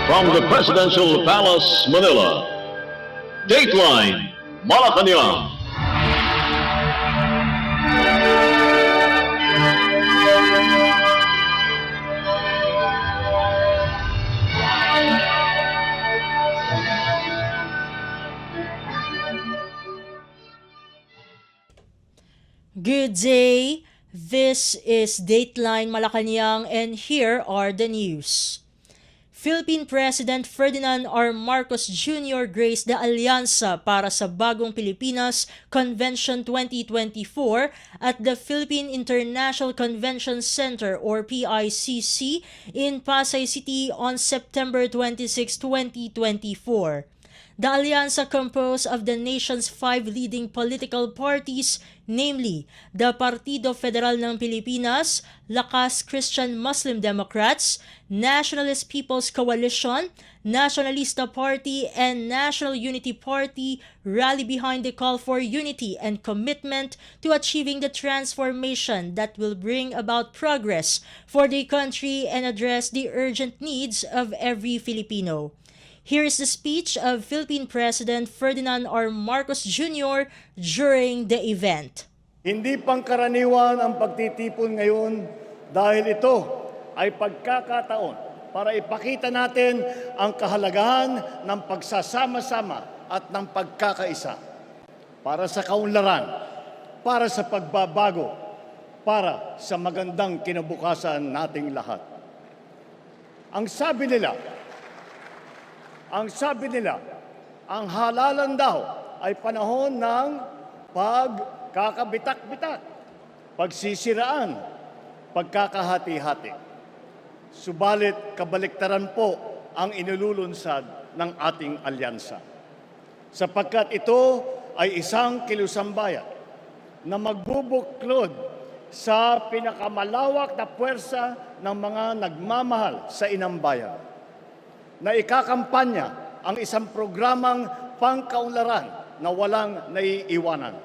From the Presidential Palace, Manila, Dateline Malacañang. Good day. This is Dateline Malacañang and here are the news. Philippine President Ferdinand R. Marcos Jr. graced the Alyansa para sa Bagong Pilipinas Convention 2024 at the Philippine International Convention Center or PICC in Pasay City on September 26, 2024. The Alyansa, composed of the nation's 5 leading political parties, namely the Partido Federal ng Pilipinas, Lakas Christian Muslim Democrats, Nationalist People's Coalition, Nationalista Party, and National Unity Party, rally behind the call for unity and commitment to achieving the transformation that will bring about progress for the country and address the urgent needs of every Filipino. Here is the speech of Philippine President Ferdinand R. Marcos Jr. during the event. Hindi pangkaraniwan ang pagtitipon ngayon dahil ito ay pagkakataon para ipakita natin ang kahalagahan ng pagsasama-sama at ng pagkakaisa para sa kaunlaran, para sa pagbabago, para sa magandang kinabukasan nating lahat. Ang sabi nila, ang halalan daw ay panahon ng pagkakabitak-bitak, pagsisiraan, pagkakahati-hati. Subalit kabaliktaran po ang inululunsad ng ating alyansa. Sapagkat ito ay isang kilusambayan na magbubuklod sa pinakamalawak na puwersa ng mga nagmamahal sa inang bayan, na ikakampanya ang isang programang pangkaunlaran na walang naiiwanan,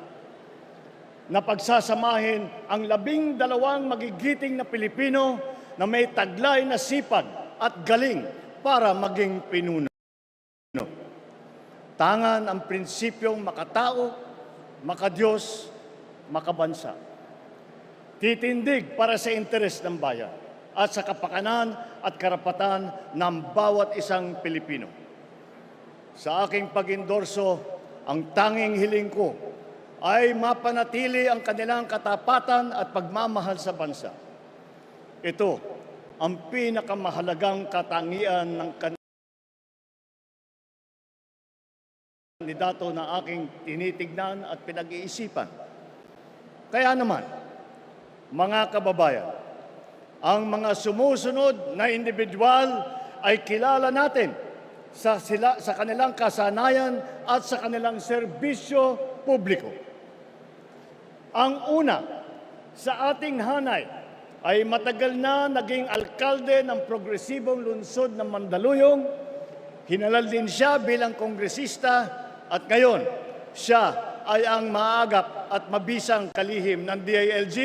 na pagsasamahin ang 12 magigiting na Pilipino na may taglay na sipag at galing para maging pinuno. Tangan ang prinsipyong makatao, makadiyos, makabansa. Titindig para sa interes ng bayan at sa kapakanan at karapatan ng bawat isang Pilipino. Sa aking pag-endorso, ang tanging hiling ko ay mapanatili ang kanilang katapatan at pagmamahal sa bansa. Ito ang pinakamahalagang katangian ng kandidato na aking tinitignan at pinag-iisipan. Kaya naman, mga kababayan, ang mga sumusunod na individual ay kilala natin sa kanilang kasanayan at sa kanilang serbisyo publiko. Ang una sa ating hanay ay matagal na naging alkalde ng progresibong lungsod ng Mandaluyong. Hinalal din siya bilang kongresista at ngayon siya ay ang maagap at mabisang kalihim ng DILG.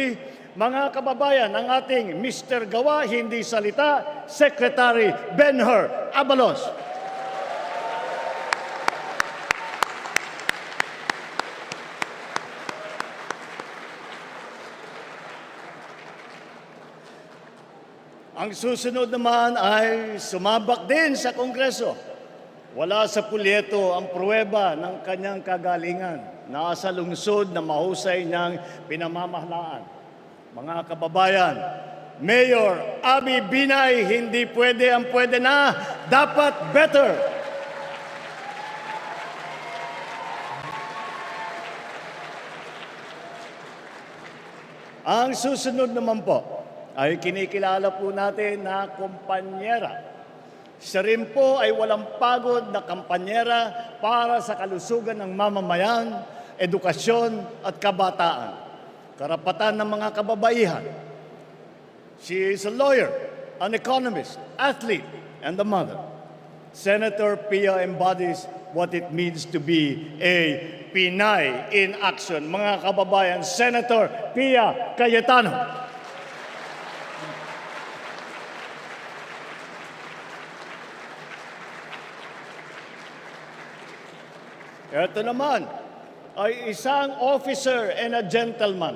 Mga kababayan, ang ating Mr. Gawa, hindi salita, Secretary Benher Abalos. Ang susunod naman ay sumabak din sa Kongreso. Wala sa pulyeto ang pruweba ng kanyang kagalingan. Nasa lungsod na mahusay niyang pinamamahalaan. Mga kababayan, Mayor Abby Binay, hindi pwede ang pwede na, dapat better. Ang susunod naman po ay kinikilala po natin na kumpanyera. Siya rin po ay walang pagod na kampanyera para sa kalusugan ng mamamayan, edukasyon at kabataan. Karapatan ng mga kababaihan. She is a lawyer, an economist, athlete, and a mother. Senator Pia embodies what it means to be a Pinay in action. Mga kababayan, Senator Pia Cayetano. Ito naman ay isang officer and a gentleman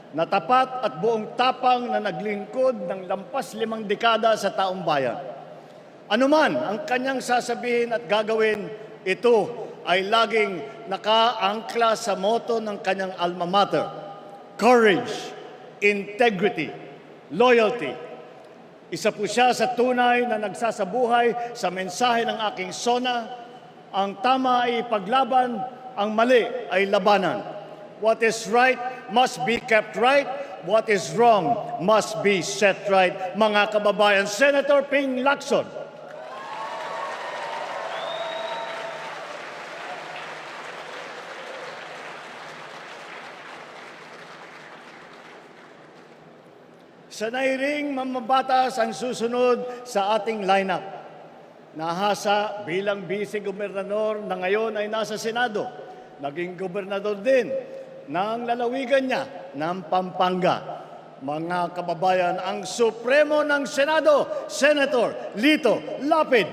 na tapat at buong tapang na naglingkod ng lampas 5 dekada sa taong bayan. Ano man ang kanyang sasabihin at gagawin, ito ay laging nakaangkla sa motto ng kanyang alma mater: courage, integrity, loyalty. Isa po siya sa tunay na nagsasabuhay sa mensahe ng aking sona: ang tama ay ipaglaban, ang mali ay labanan. What is right must be kept right. What is wrong must be set right. Mga kababayan, Senator Ping Lacson. Sanay ring mamabatas ang susunod sa ating lineup. Nahasa bilang vice-gobernador na ngayon ay nasa Senado. Naging gobernador din ng lalawigan niya ng Pampanga. Mga kababayan, ang Supremo ng Senado, Senator Lito Lapid.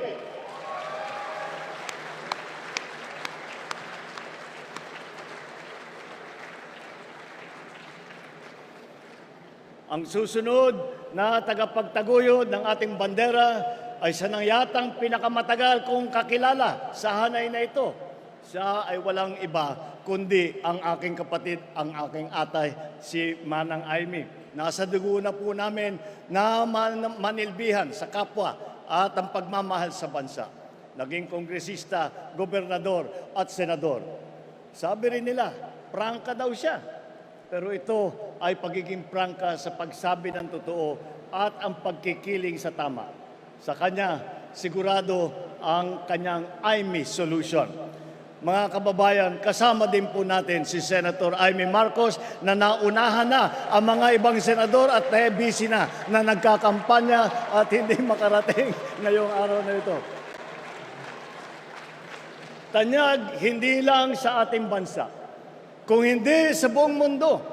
Ang susunod na tagapagtaguyod ng ating bandera ay siya nang yatang pinakamatagal kong kakilala sa hanay na ito. Siya ay walang iba kundi ang aking kapatid, ang aking atay, si Manang Aimee. Nasa dugo na po namin na manilbihan sa kapwa at ang pagmamahal sa bansa. Naging kongresista, gobernador at senador. Sabi rin nila, prangka daw siya. Pero ito ay pagiging prangka sa pagsabi ng totoo at ang pagkikiling sa tama. Sa kanya, sigurado ang kanyang Aimee solution. Mga kababayan, kasama din po natin si Senator Aimee Marcos na naunahan na ang mga ibang senador at busy na nagkakampanya at hindi makarating ngayong araw na ito. Tanyag hindi lang sa ating bansa, kung hindi sa buong mundo.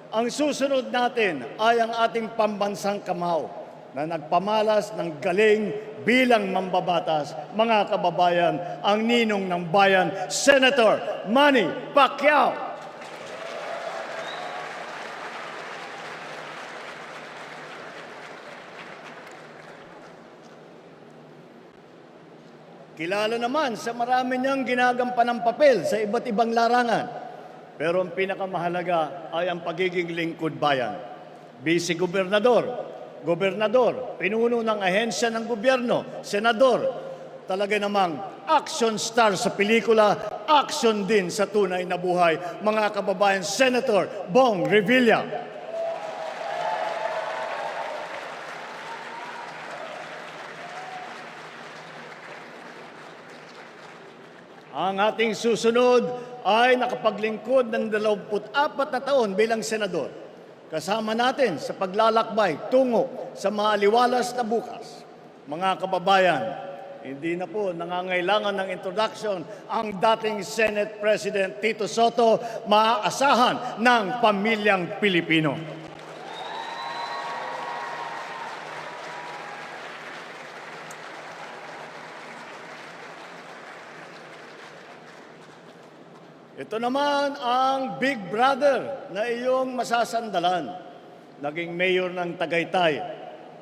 Ang susunod natin ay ang ating pambansang kamao na nagpamalas ng galing bilang mambabatas. Mga kababayan, ang ninong ng bayan, Senator Manny Pacquiao. Kilala naman sa marami niyang ginagampanang papel sa iba't ibang larangan. Pero ang pinakamahalaga ay ang pagiging lingkod bayan. Vice-gobernador, gobernador, pinuno ng ahensya ng gobyerno, senador. Talaga namang action star sa pelikula, action din sa tunay na buhay. Mga kababayan, Senator Bong Revilla. Ang ating susunod ay nakapaglingkod ng 24 na taon bilang senador. Kasama natin sa paglalakbay tungo sa maaliwalas na bukas. Mga kababayan, hindi na po nangangailangan ng introduction ang dating Senate President Tito Soto, maaasahan ng pamilyang Pilipino. Ito naman ang big brother na iyong masasandalan. Naging mayor ng Tagaytay,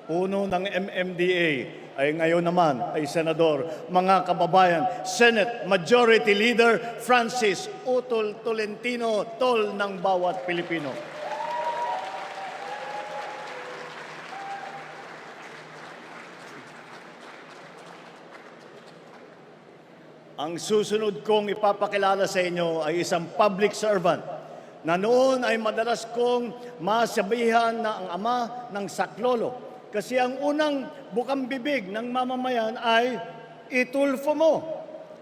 puno ng MMDA, ay ngayon naman ay senador. Mga kababayan, Senate Majority Leader Francis Utol Tolentino, tol ng bawat Pilipino. Ang susunod kong ipapakilala sa inyo ay isang public servant na noon ay madalas kong masabihan na ang ama ng saklolo. Kasi ang unang bukang bibig ng mamamayan ay itulfo mo.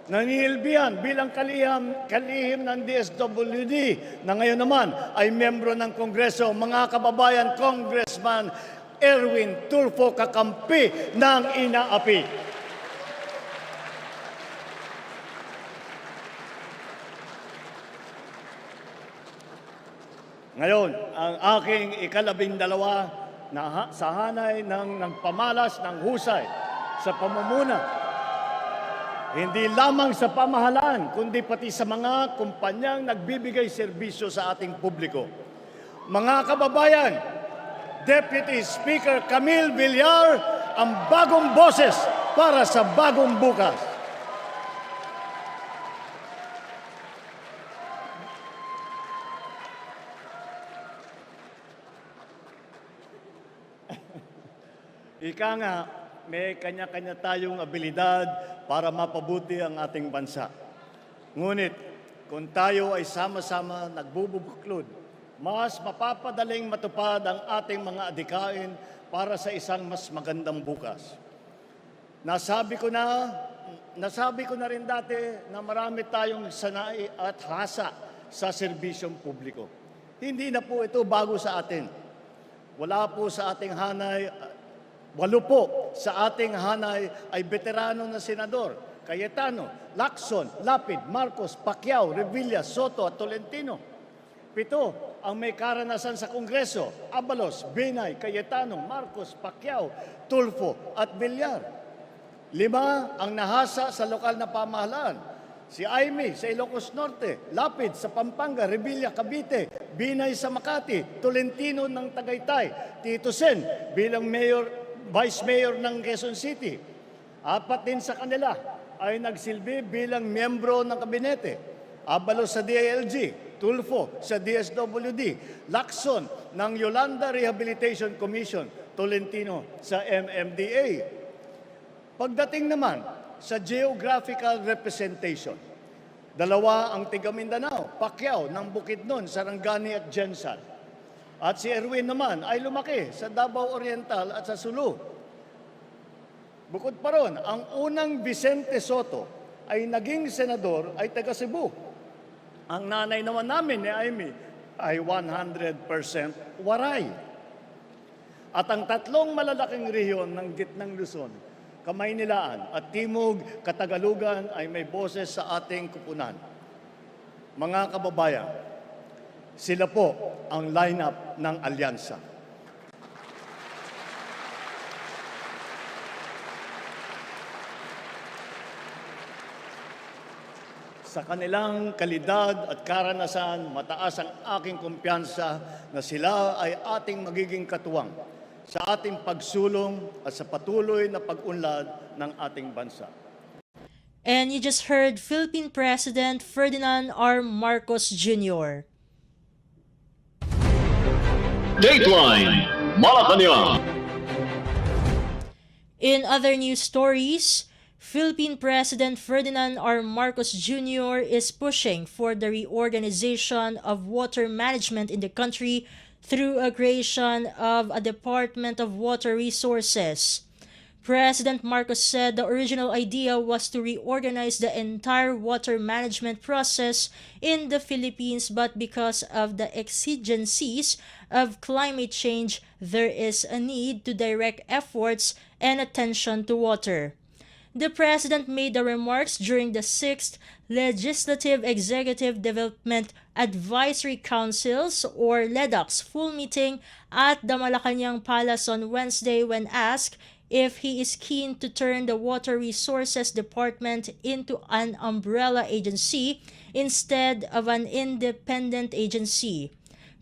Nanihilbihan bilang kalihim ng DSWD na ngayon naman ay membro ng Kongreso. Mga kababayan, Congressman Erwin Tulfo, kakampi ng inaapi. Ngayon, ang aking ika-12 na sa hanay ng nagpamalas ng husay sa pamumuna Hindi lamang sa pamahalaan, kundi pati sa mga kumpanyang nagbibigay serbisyo sa ating publiko. Mga kababayan, Deputy Speaker Camille Villar, ang bagong boses para sa bagong bukas. Ika nga, may kanya-kanya tayong abilidad para mapabuti ang ating bansa. Ngunit, kung tayo ay sama-sama nagbubuklod, mas mapapadaling matupad ang ating mga adikain para sa isang mas magandang bukas. Nasabi ko na rin dati na marami tayong sanay at hasa sa serbisyong publiko. Hindi na po ito bago sa atin. Wala po sa ating hanay. 8 po sa ating hanay ay veterano na senador, Cayetano, Lacson, Lapid, Marcos, Pacquiao, Revilla, Soto at Tolentino. 7 ang may karanasan sa Kongreso, Abalos, Binay, Cayetano, Marcos, Pacquiao, Tulfo at Villar. 5 ang nahasa sa lokal na pamahalaan, si Aimee sa Ilocos Norte, Lapid sa Pampanga, Revilla, Cavite, Binay sa Makati, Tolentino ng Tagaytay, Tito Sen bilang Vice Mayor ng Quezon City. 4 din sa kanila ay nagsilbi bilang miyembro ng kabinete. Abalos sa DILG, Tulfo sa DSWD, Lacson ng Yolanda Rehabilitation Commission, Tolentino sa MMDA. Pagdating naman sa geographical representation, 2 ang tiga Mindanao, Pacquiao ng Bukidnon, Sarangani at Jensan. At si Erwin naman ay lumaki sa Davao Oriental at sa Sulu. Bukod pa ron, ang unang Vicente Soto ay naging senador ay taga Cebu. Ang nanay naman namin ni Aimee ay 100% Waray. At ang 3 malalaking rehiyon ng gitnang Luzon, Kamaynilaan at Timog Katagalugan ay may boses sa ating kupunan. Mga kababayan, sila po ang lineup ng Alyansa. Sa kanilang kalidad at karanasan, mataas ang aking kumpiyansa na sila ay ating magiging katuwang sa ating pagsulong at sa patuloy na pag-unlad ng ating bansa. And you just heard Philippine President Ferdinand R. Marcos Jr. Dateline Malacañang. In other news stories, Philippine President Ferdinand R. Marcos Jr. is pushing for the reorganization of water management in the country through a creation of a Department of Water Resources. President Marcos said the original idea was to reorganize the entire water management process in the Philippines, but because of the exigencies of climate change, there is a need to direct efforts and attention to water. The President made the remarks during the 6th Legislative Executive Development Advisory Councils or LEDAC's full meeting at the Malacañang Palace on Wednesday when asked if he is keen to turn the Water Resources Department into an umbrella agency instead of an independent agency.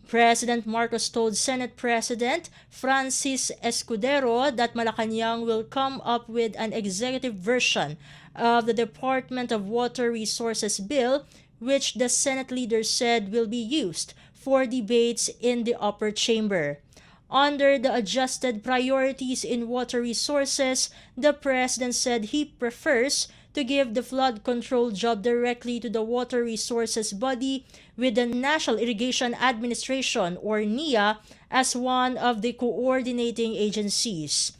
President Marcos told Senate President Francis Escudero that Malacañang will come up with an executive version of the Department of Water Resources bill, which the Senate leader said will be used for debates in the upper chamber. Under the adjusted priorities in water resources, the President said he prefers to give the flood control job directly to the water resources body, with the National Irrigation Administration or NIA as one of the coordinating agencies.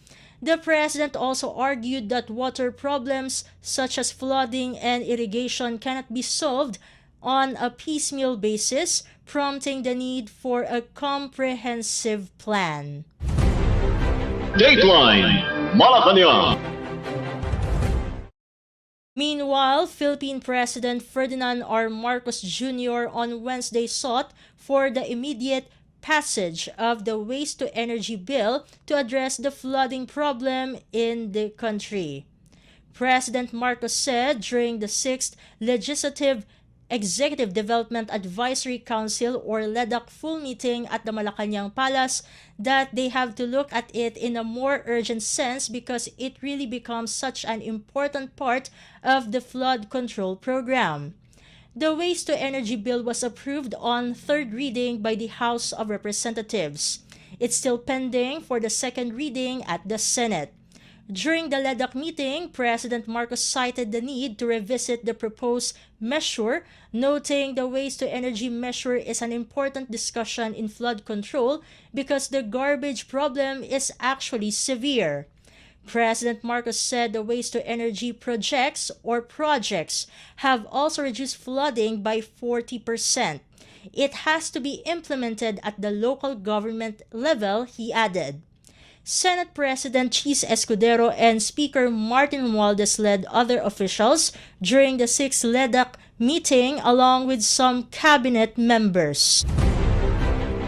The President also argued that water problems such as flooding and irrigation cannot be solved on a piecemeal basis, prompting the need for a comprehensive plan. Dateline Malacañang. Meanwhile, Philippine President Ferdinand R. Marcos Jr. on Wednesday sought for the immediate passage of the Waste-to-Energy Bill to address the flooding problem in the country. President Marcos said during the 6th Legislative Executive Development Advisory Council or LEDAC full meeting at the Malacañang Palace that they have to look at it in a more urgent sense because it really becomes such an important part of the flood control program. The Waste to Energy Bill was approved on third reading by the House of Representatives. It's still pending for the second reading at the Senate. During the LEDAC meeting, President Marcos cited the need to revisit the proposed measure, noting the waste to energy measure is an important discussion in flood control because the garbage problem is actually severe. President Marcos said the waste to energy projects have also reduced flooding by 40%. It has to be implemented at the local government level, he added. Senate President Chis Escudero and Speaker Martin Romualdez led other officials during the 6th LEDAC meeting along with some cabinet members.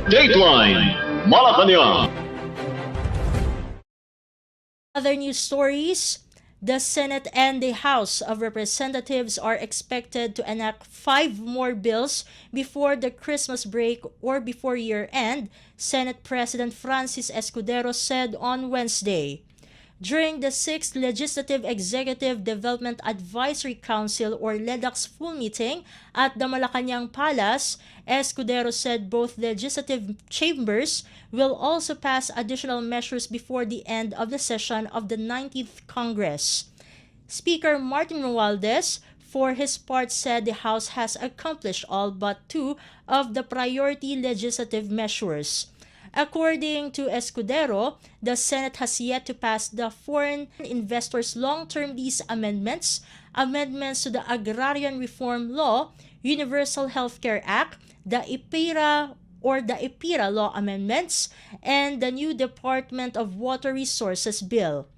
Dateline Malacañang. Other news stories. The Senate and the House of Representatives are expected to enact 5 more bills before the Christmas break or before year-end, Senate President Francis Escudero said on Wednesday. During the 6th Legislative Executive Development Advisory Council or LEDAC's full meeting at the Malacañang Palace, Escudero said both legislative chambers will also pass additional measures before the end of the session of the 19th Congress. Speaker Martin Romualdez, for his part, said the House has accomplished all but 2 of the priority legislative measures. According to Escudero, the Senate has yet to pass the Foreign Investors Long-Term Lease Amendments, amendments to the Agrarian Reform Law, Universal Healthcare Act, the IPIRA Law Amendments, and the new Department of Water Resources Bill.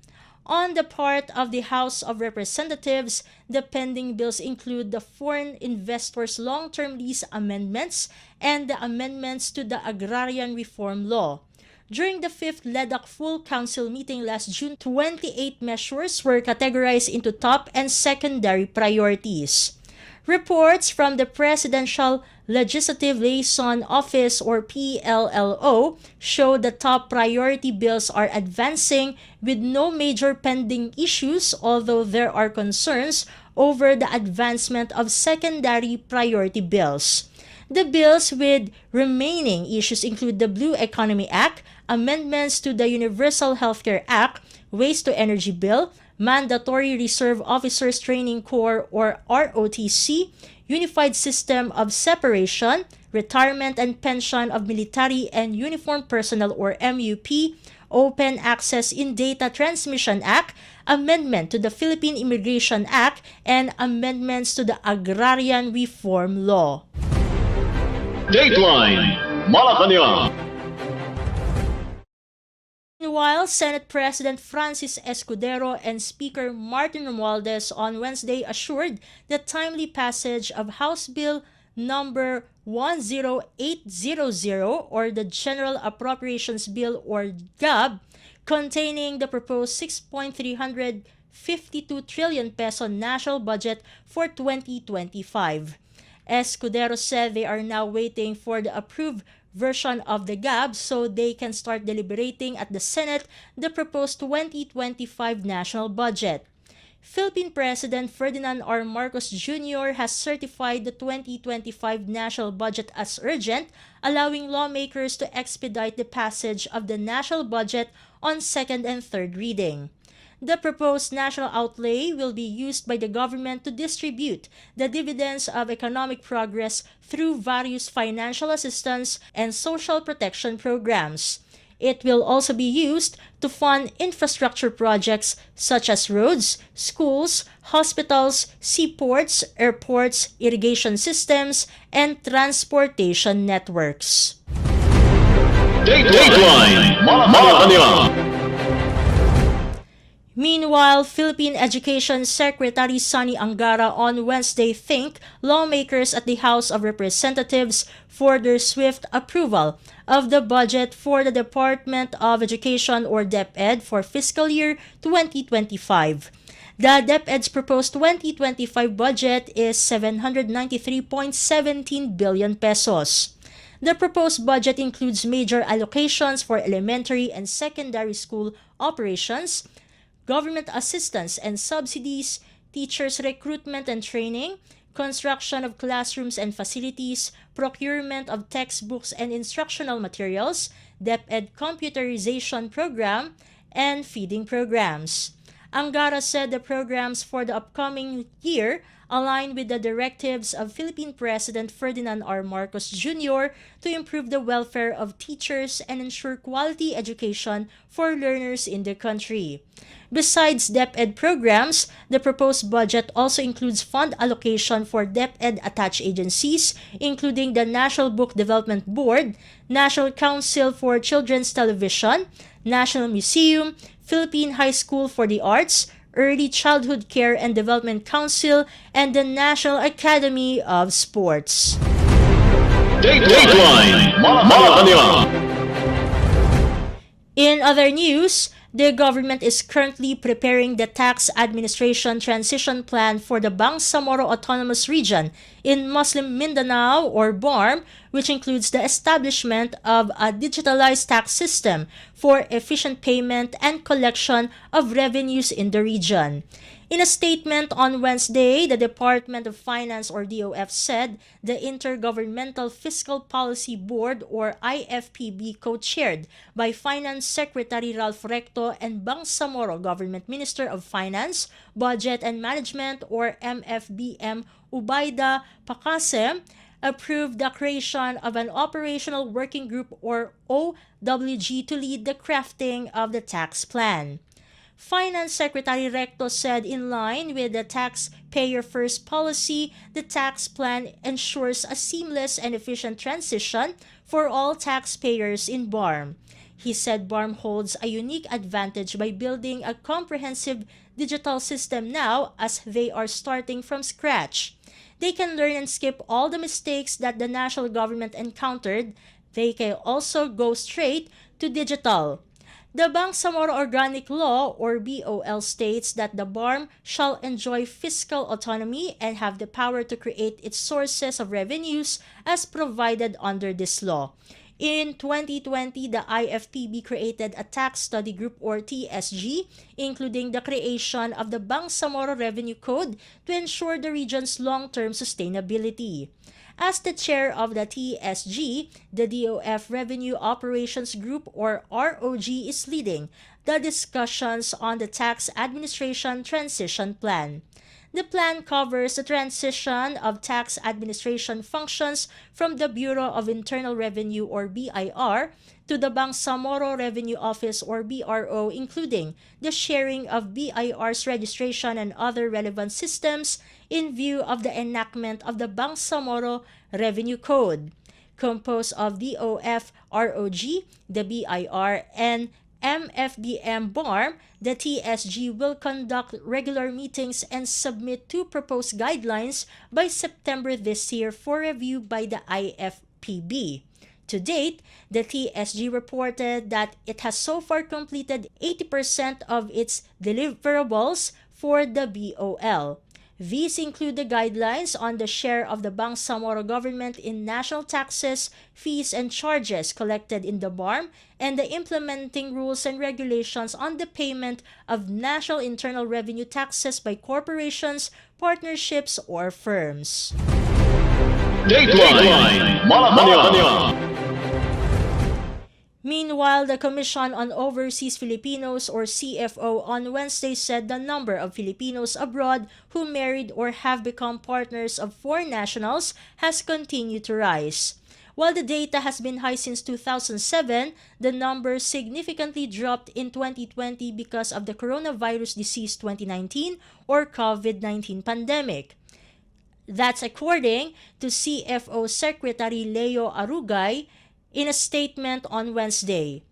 On the part of the House of Representatives, the pending bills include the Foreign Investors Long-Term Lease Amendments and the amendments to the Agrarian Reform Law. During the 5th LEDAC Full Council meeting last June, 28 measures were categorized into top and secondary priorities. Reports from the Presidential Legislative Liaison Office or PLLO show the top priority bills are advancing with no major pending issues, although there are concerns over the advancement of secondary priority bills. The bills with remaining issues include the Blue Economy Act, amendments to the Universal Healthcare Act, Waste to Energy Bill, Mandatory Reserve Officers Training Corps or ROTC, Unified System of Separation, Retirement and Pension of Military and Uniformed Personnel or MUP, Open Access in Data Transmission Act, Amendment to the Philippine Immigration Act, and amendments to the Agrarian Reform Law. Dateline Malacañang. Meanwhile, Senate President Francis Escudero and Speaker Martin Romualdez on Wednesday assured the timely passage of House Bill number 10800 or the General Appropriations Bill or GAB, containing the proposed 6.352 trillion peso national budget for 2025. Escudero said they are now waiting for the approved version of the GAB so they can start deliberating at the Senate the proposed 2025 national budget. Philippine President Ferdinand R. Marcos Jr. has certified the 2025 national budget as urgent, allowing lawmakers to expedite the passage of the national budget on second and third reading. The proposed national outlay will be used by the government to distribute the dividends of economic progress through various financial assistance and social protection programs. It will also be used to fund infrastructure projects such as roads, schools, hospitals, seaports, airports, irrigation systems, and transportation networks. Dateline Malacañang. Meanwhile, Philippine Education Secretary Sonny Angara on Wednesday thanked lawmakers at the House of Representatives for their swift approval of the budget for the Department of Education or DepEd for fiscal year 2025. The DepEd's proposed 2025 budget is 793.17 billion pesos. The proposed budget includes major allocations for elementary and secondary school operations, government assistance and subsidies, teachers' recruitment and training, construction of classrooms and facilities, procurement of textbooks and instructional materials, DepEd computerization program, and feeding programs. Angara said the programs for the upcoming year align with the directives of Philippine President Ferdinand R. Marcos Jr. to improve the welfare of teachers and ensure quality education for learners in the country. Besides DepEd programs, the proposed budget also includes fund allocation for DepEd-attached agencies, including the National Book Development Board, National Council for Children's Television, National Museum, Philippine High School for the Arts, Early Childhood Care and Development Council, and the National Academy of Sports. Dateline Malacañang. In other news, the government is currently preparing the tax administration transition plan for the Bangsamoro Autonomous Region in Muslim Mindanao or BARM, which includes the establishment of a digitalized tax system for efficient payment and collection of revenues in the region. In a statement on Wednesday, the Department of Finance or DOF said the Intergovernmental Fiscal Policy Board or IFPB, co-chaired by Finance Secretary Ralph Recto and Bangsamoro Government Minister of Finance, Budget and Management or MFBM Ubaida Pakasem, approved the creation of an Operational Working Group or OWG to lead the crafting of the tax plan. Finance Secretary Recto said in line with the taxpayer-first policy, the tax plan ensures a seamless and efficient transition for all taxpayers in BARM. He said BARM holds a unique advantage by building a comprehensive digital system now as they are starting from scratch. They can learn and skip all the mistakes that the national government encountered. They can also go straight to digital. The Bangsamoro Organic Law or BOL states that the BARM shall enjoy fiscal autonomy and have the power to create its sources of revenues as provided under this law. In 2020, the IFPB created a tax study group or TSG, including the creation of the Bangsamoro Revenue Code to ensure the region's long-term sustainability. As the chair of the TSG, the DOF Revenue Operations Group or ROG is leading the discussions on the tax administration transition plan. The plan covers the transition of tax administration functions from the Bureau of Internal Revenue or BIR to the Bangsamoro Revenue Office or BRO, including the sharing of BIR's registration and other relevant systems in view of the enactment of the Bangsamoro Revenue Code. Composed of DOF, ROG, the BIR, and MFBM BARM, the TSG will conduct regular meetings and submit 2 proposed guidelines by September this year for review by the IFPB. To date, the TSG reported that it has so far completed 80% of its deliverables for the BOL. These include the guidelines on the share of the Bangsamoro government in national taxes, fees, and charges collected in the BARM, and the implementing rules and regulations on the payment of national internal revenue taxes by corporations, partnerships, or firms. Dateline Malacañang. Meanwhile, the Commission on Overseas Filipinos or CFO on Wednesday said the number of Filipinos abroad who married or have become partners of foreign nationals has continued to rise. While the data has been high since 2007, the number significantly dropped in 2020 because of the coronavirus disease 2019 or COVID-19 pandemic. That's according to CFO Secretary Leo Arugay in a statement on Wednesday.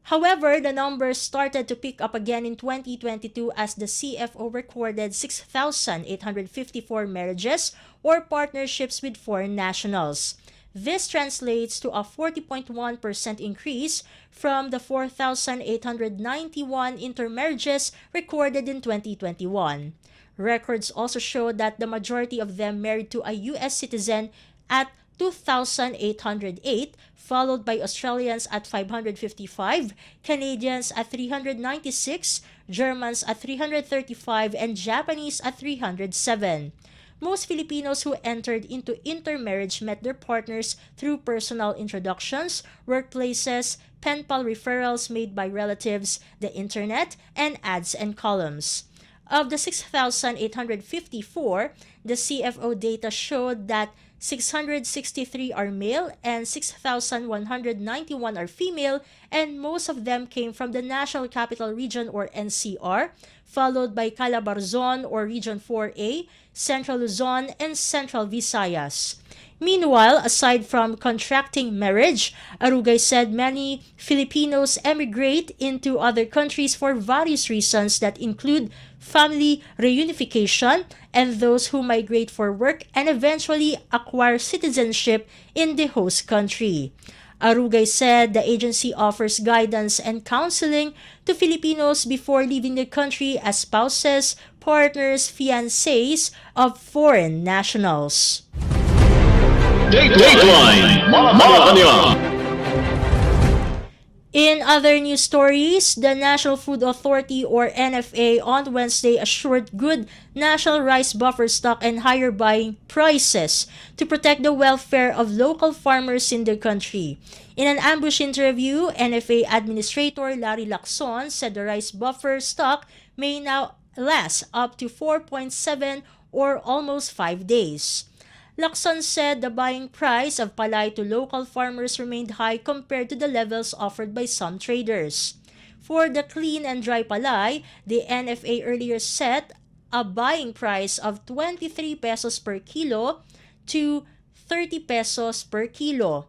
However, the numbers started to pick up again in 2022 as the CFO recorded 6,854 marriages or partnerships with foreign nationals. This translates to a 40.1% increase from the 4,891 intermarriages recorded in 2021. Records also show that the majority of them married to a U.S. citizen at 2,808, followed by Australians at 555, Canadians at 396, Germans at 335, and Japanese at 307. Most Filipinos who entered into intermarriage met their partners through personal introductions, workplaces, pen pal referrals made by relatives, the internet, and ads and columns. Of the 6,854, the CFO data showed that 663 are male and 6,191 are female, and most of them came from the National Capital Region or NCR, followed by Calabarzon or Region 4A, Central Luzon, and Central Visayas. Meanwhile, aside from contracting marriage, Arugay said many Filipinos emigrate into other countries for various reasons that include family reunification and those who migrate for work and eventually acquire citizenship in the host country. Arugay said the agency offers guidance and counseling to Filipinos before leaving the country as spouses, partners, fiancés of foreign nationals. Dateline Malacañang. In other news stories, the National Food Authority or NFA on Wednesday assured good national rice buffer stock and higher buying prices to protect the welfare of local farmers in the country. In an ambush interview, NFA Administrator Larry Lacson said the rice buffer stock may now last up to 4.7 or almost 5 days. Lacson said the buying price of palay to local farmers remained high compared to the levels offered by some traders. For the clean and dry palay, the NFA earlier set a buying price of 23 pesos per kilo to 30 pesos per kilo.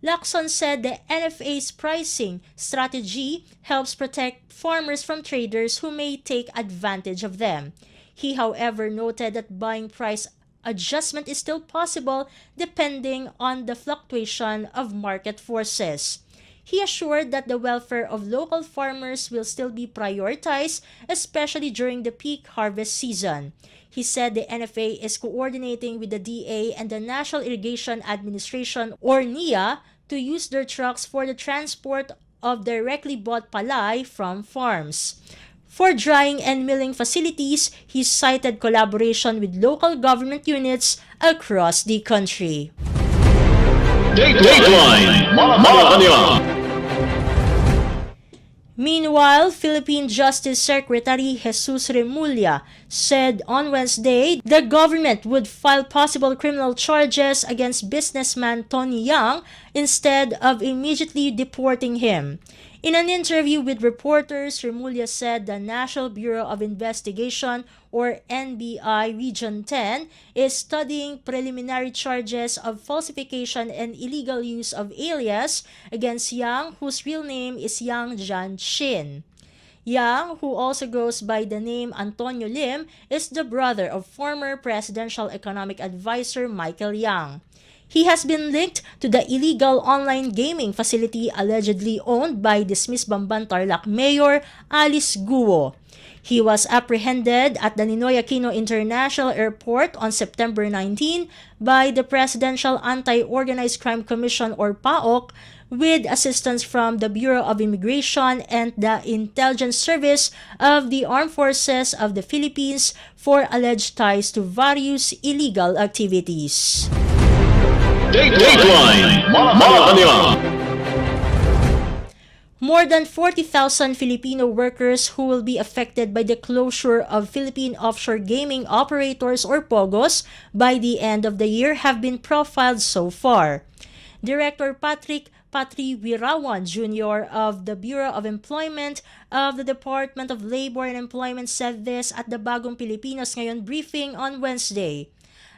Lacson said the NFA's pricing strategy helps protect farmers from traders who may take advantage of them. He, however, noted that buying price adjustment is still possible depending on the fluctuation of market forces. He assured that the welfare of local farmers will still be prioritized, especially during the peak harvest season. He said the NFA is coordinating with the DA and the National Irrigation Administration or NIA to use their trucks for the transport of directly bought palay from farms. For drying and milling facilities, he cited collaboration with local government units across the country. Dateline Malacañang. Meanwhile, Philippine Justice Secretary Jesus Remulla said on Wednesday the government would file possible criminal charges against businessman Tony Yang instead of immediately deporting him. In an interview with reporters, Remulla said the National Bureau of Investigation or NBI Region 10 is studying preliminary charges of falsification and illegal use of alias against Yang, whose real name is Yang Jianshin. Yang, who also goes by the name Antonio Lim, is the brother of former presidential economic advisor Michael Yang. He has been linked to the illegal online gaming facility allegedly owned by dismissed Bamban Tarlac Mayor Alice Guo. He was apprehended at the Ninoy Aquino International Airport on September 19 by the Presidential Anti-Organized Crime Commission or PAOC with assistance from the Bureau of Immigration and the Intelligence Service of the Armed Forces of the Philippines for alleged ties to various illegal activities. Dateline Malacañang. More than 40,000 Filipino workers who will be affected by the closure of Philippine offshore gaming operators or POGOs by the end of the year have been profiled so far. Director Patri Wirawan Jr. of the Bureau of Employment of the Department of Labor and Employment said this at the Bagong Pilipinas Ngayon briefing on Wednesday.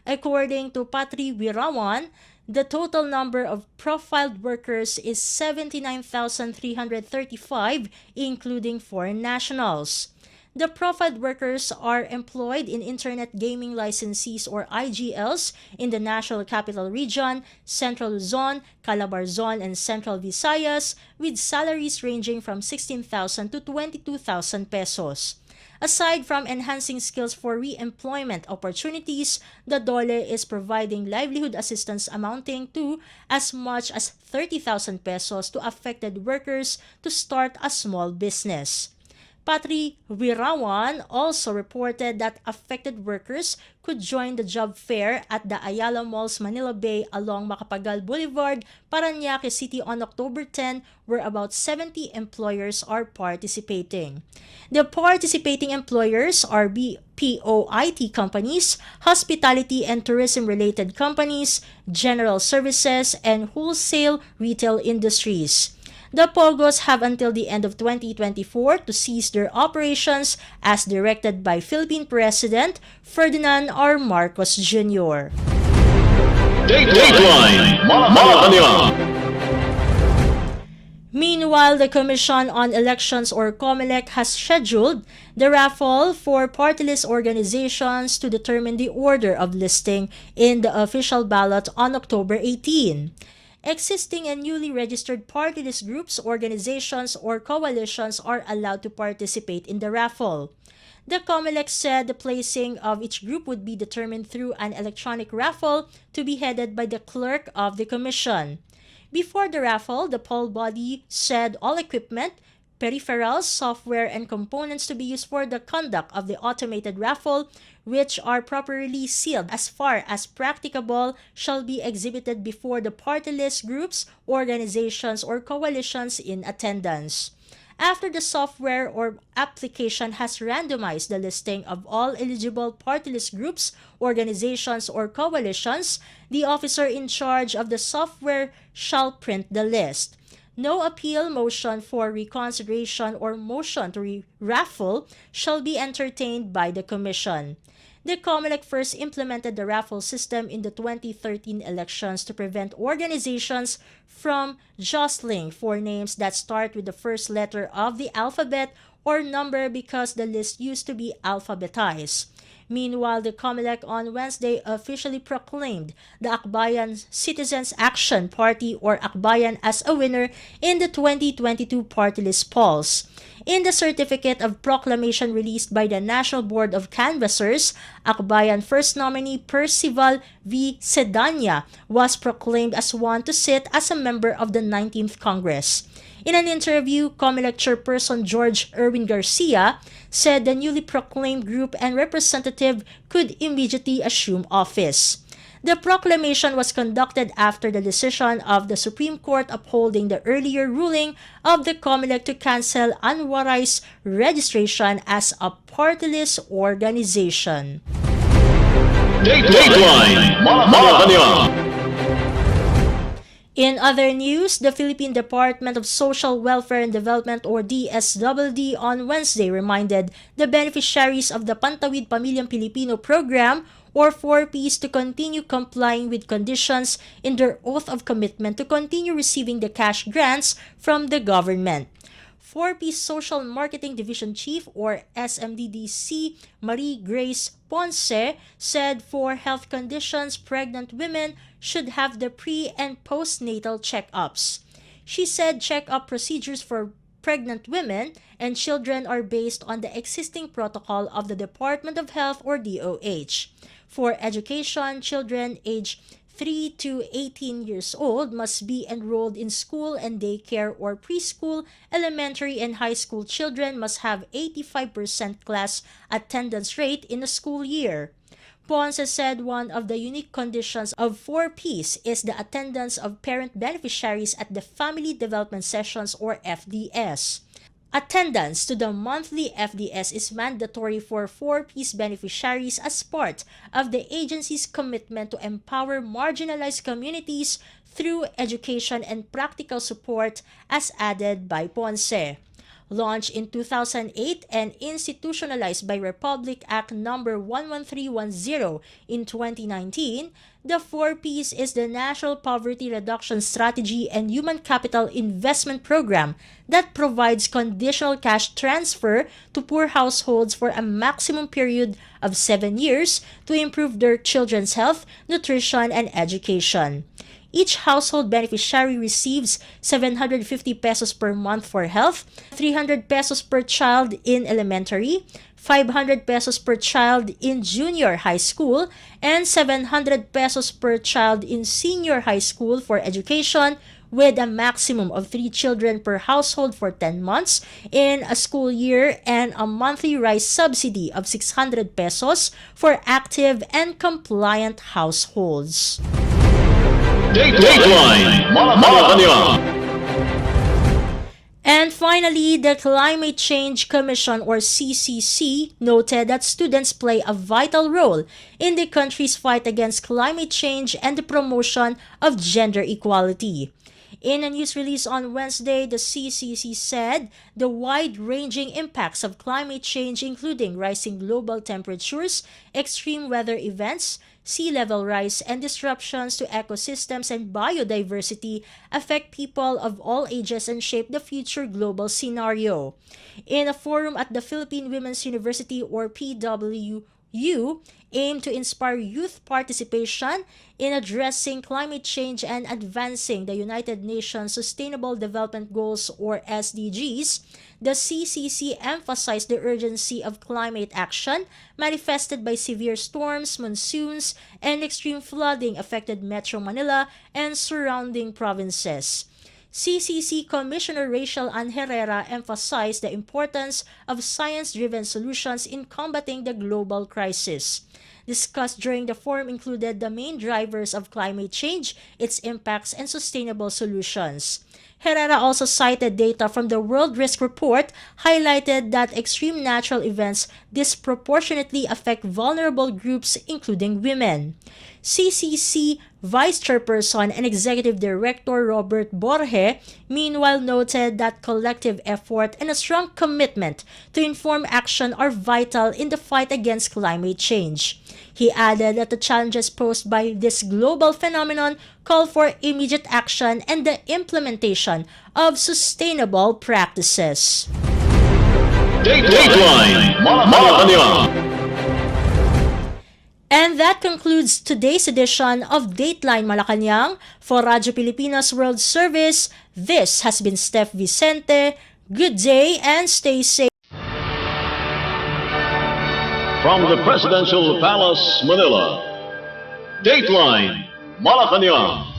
According to Patri Wirawan, the total number of profiled workers is 79,335, including foreign nationals. The profiled workers are employed in Internet Gaming Licensees or IGLs in the National Capital Region, Central Luzon, Calabar Zone, and Central Visayas, with salaries ranging from 16,000 to 22,000 pesos. Aside from enhancing skills for re-employment opportunities, the DOLE is providing livelihood assistance amounting to as much as 30,000 pesos to affected workers to start a small business. Patri Wirawan also reported that affected workers could join the job fair at the Ayala Mall's Manila Bay along Macapagal Boulevard, Parañaque City on October 10, where about 70 employers are participating. The participating employers are POIT companies, hospitality and tourism-related companies, general services, and wholesale retail industries. The POGOs have until the end of 2024 to cease their operations as directed by Philippine President Ferdinand R. Marcos Jr. Dateline Malacañang. Meanwhile, the Commission on Elections or COMELEC has scheduled the raffle for party list organizations to determine the order of listing in the official ballot on October 18. Existing and newly registered party list groups, organizations, or coalitions are allowed to participate in the raffle. The COMELEC said the placing of each group would be determined through an electronic raffle to be headed by the clerk of the commission. Before the raffle, the poll body said all equipment, peripherals, software, and components to be used for the conduct of the automated raffle, which are properly sealed as far as practicable, shall be exhibited before the party list groups, organizations, or coalitions in attendance. After the software or application has randomized the listing of all eligible party list groups, organizations, or coalitions, the officer in charge of the software shall print the list. No appeal, motion for reconsideration, or motion to raffle shall be entertained by the Commission. The COMELEC first implemented the raffle system in the 2013 elections to prevent organizations from jostling for names that start with the first letter of the alphabet or number because the list used to be alphabetized. Meanwhile, the COMELEC on Wednesday officially proclaimed the Akbayan Citizens Action Party or Akbayan as a winner in the 2022 party list polls. In the certificate of proclamation released by the National Board of Canvassers, Akbayan first nominee Percival V. Sedania was proclaimed as one to sit as a member of the 19th Congress. In an interview, COMELEC Chairperson George Erwin Garcia said the newly proclaimed group and representative could immediately assume office. The proclamation was conducted after the decision of the Supreme Court upholding the earlier ruling of the COMELEC to cancel unauthorized registration as a party list organization. Dateline Malacañang. In other news, the Philippine Department of Social Welfare and Development or DSWD on Wednesday reminded the beneficiaries of the Pantawid Pamilyang Pilipino program or 4Ps to continue complying with conditions in their oath of commitment to continue receiving the cash grants from the government. 4P Social Marketing Division Chief or SMDDC Marie Grace Ponce said for health conditions, pregnant women should have the pre- and postnatal checkups. She said checkup procedures for pregnant women and children are based on the existing protocol of the Department of Health or DOH. For education, children aged 3 to 18 years old must be enrolled in school and daycare or preschool. Elementary and high school children must have 85% class attendance rate in a school year. Ponce said one of the unique conditions of 4Ps is the attendance of parent beneficiaries at the Family Development Sessions or FDS. Attendance to the monthly FDS is mandatory for 4Ps beneficiaries as part of the agency's commitment to empower marginalized communities through education and practical support, as added by Ponce. launched in 2008 and institutionalized by Republic Act No. 11310 in 2019, the 4Ps is the National Poverty Reduction Strategy and Human Capital Investment Program that provides conditional cash transfer to poor households for a maximum period of 7 years to improve their children's health, nutrition, and education. Each household beneficiary receives 750 pesos per month for health, 300 pesos per child in elementary, 500 pesos per child in junior high school, and 700 pesos per child in senior high school for education, with a maximum of 3 children per household for 10 months in a school year, and a monthly rice subsidy of 600 pesos for active and compliant households. Dateline Malacañang. And finally, the Climate Change Commission, or CCC, noted that students play a vital role in the country's fight against climate change and the promotion of gender equality. In a news release on Wednesday, the CCC said the wide-ranging impacts of climate change, including rising global temperatures, extreme weather events, sea level rise, and disruptions to ecosystems and biodiversity, affect people of all ages and shape the future global scenario. In a forum at the Philippine Women's University, or PWU, aimed to inspire youth participation in addressing climate change and advancing the United Nations Sustainable Development Goals, or SDGs, the CCC emphasized the urgency of climate action manifested by severe storms, monsoons, and extreme flooding affected Metro Manila and surrounding provinces. CCC Commissioner Rachel Ann Herrera emphasized the importance of science-driven solutions in combating the global crisis. Discussed during the forum included the main drivers of climate change, its impacts, and sustainable solutions. Herrera also cited data from the World Risk Report, highlighted that extreme natural events disproportionately affect vulnerable groups, including women. CCC Vice Chairperson and Executive Director Robert Borge, meanwhile, noted that collective effort and a strong commitment to informed action are vital in the fight against climate change. He added that the challenges posed by this global phenomenon call for immediate action and the implementation of sustainable practices. Dateline Malacañang. And that concludes today's edition of Dateline Malacañang. For Radyo Pilipinas World Service, this has been Steph Vicente. Good day and stay safe. From the Presidential Palace, Manila, Dateline Malacañang.